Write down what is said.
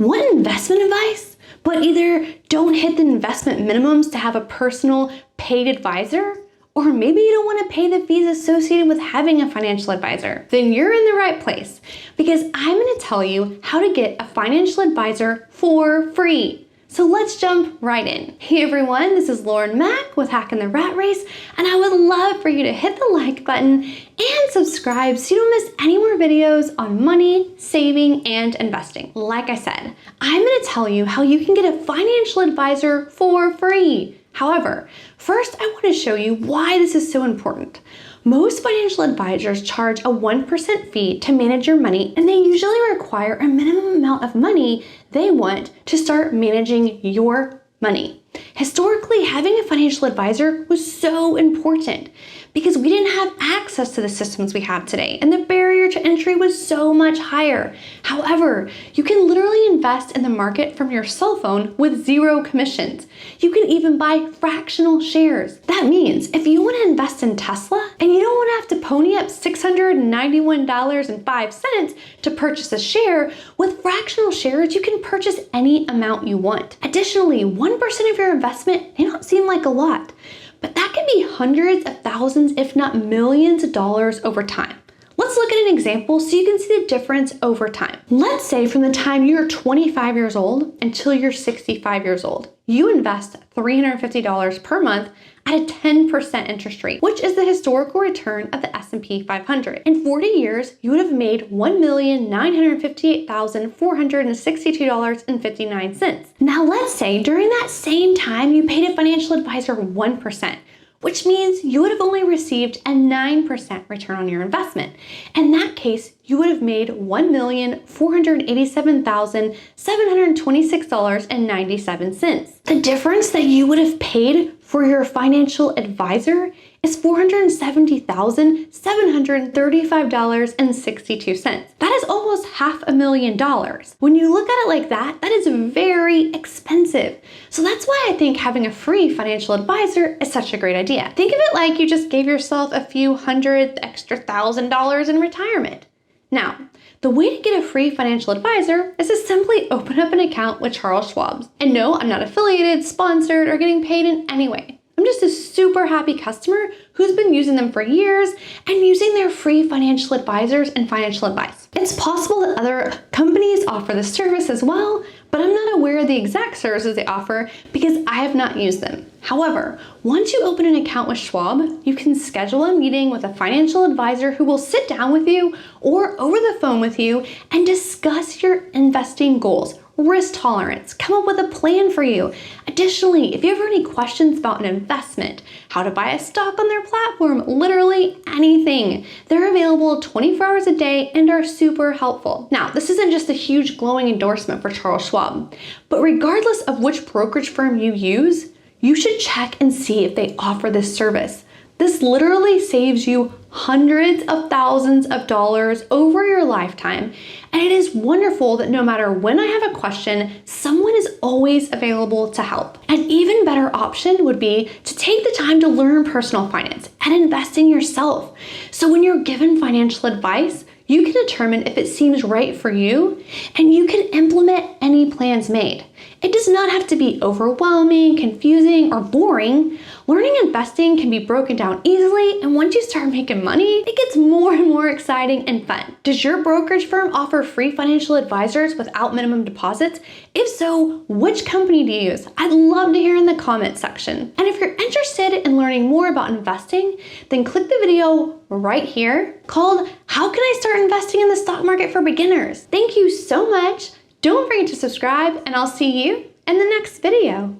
Want investment advice, but either don't hit the investment minimums to have a personal paid advisor? Or maybe you don't want to pay the fees associated with having a financial advisor? Then you're in the right place, because I'm going to tell you how to get a financial advisor for free. So let's jump right in. Hey everyone, this is Lauren Mack with Hacking the Rat Race, and I would love for you to hit the like button and subscribe so you don't miss any more videos on money, saving, and investing. Like I said, I'm going to tell you how you can get a financial advisor for free. However, first I want to show you why this is so important. Most financial advisors charge a 1% fee to manage your money, and they usually require a minimum amount of money they want to start managing your money. Historically, having a financial advisor was so important because we didn't have access to the systems we have today, and the barrier to entry was so much higher. However, you can literally invest in the market from your cell phone with zero commissions. You can even buy fractional shares. That means if you want to invest in Tesla and you don't want to have to pony up $691.05 to purchase a share, with fractional shares, you can purchase any amount you want. Additionally, 1% of your investment may not seem like a lot, but that can be hundreds of thousands, if not millions of dollars over time. Let's look at an example so you can see the difference over time. Let's say from the time you're 25 years old until you're 65 years old, you invest $350 per month at a 10% interest rate, which is the historical return of the S&P 500. In 40 years, you would have made $1,958,462.59. Now let's say during that same time you paid a financial advisor 1%, which means you would have only received a 9% return on your investment. In that case, you would have made $1,487,726.97. The difference that you would have paid for your financial advisor is $470,735.62. That is almost $500,000. When you look at it like that, that is very expensive. So that's why I think having a free financial advisor is such a great idea. Think of it like you just gave yourself a few hundred extra $1,000 in retirement. Now, the way to get a free financial advisor is to simply open up an account with Charles Schwab. And no, I'm not affiliated, sponsored, or getting paid in any way. I'm just a super happy customer who's been using them for years and using their free financial advisors and financial advice. It's possible that other companies offer this service as well, but I'm not aware of the exact services they offer because I have not used them. However, once you open an account with Schwab, you can schedule a meeting with a financial advisor who will sit down with you or over the phone with you and discuss your investing goals, risk tolerance, come up with a plan for you. Additionally, if you have any questions about an investment, how to buy a stock on their platform, literally anything, they're available 24 hours a day and are super helpful. Now, this isn't just a huge glowing endorsement for Charles Schwab, but regardless of which brokerage firm you use, you should check and see if they offer this service. This literally saves you hundreds of thousands of dollars over your lifetime, and it is wonderful that no matter when I have a question, someone is always available to help. An even better option would be to take the time to learn personal finance and investing yourself. So when you're given financial advice, you can determine if it seems right for you, and you can implement any plans made. It does not have to be overwhelming, confusing, or boring. Learning investing can be broken down easily, and once you start making money, it gets more and more exciting and fun. Does your brokerage firm offer free financial advisors without minimum deposits? If so, which company do you use? I'd love to hear in the comments section. And if you're interested in learning more about investing, then click the video right here called "How Can I Start Investing in the Stock Market for Beginners?" Thank you so much. Don't forget to subscribe, and I'll see you in the next video.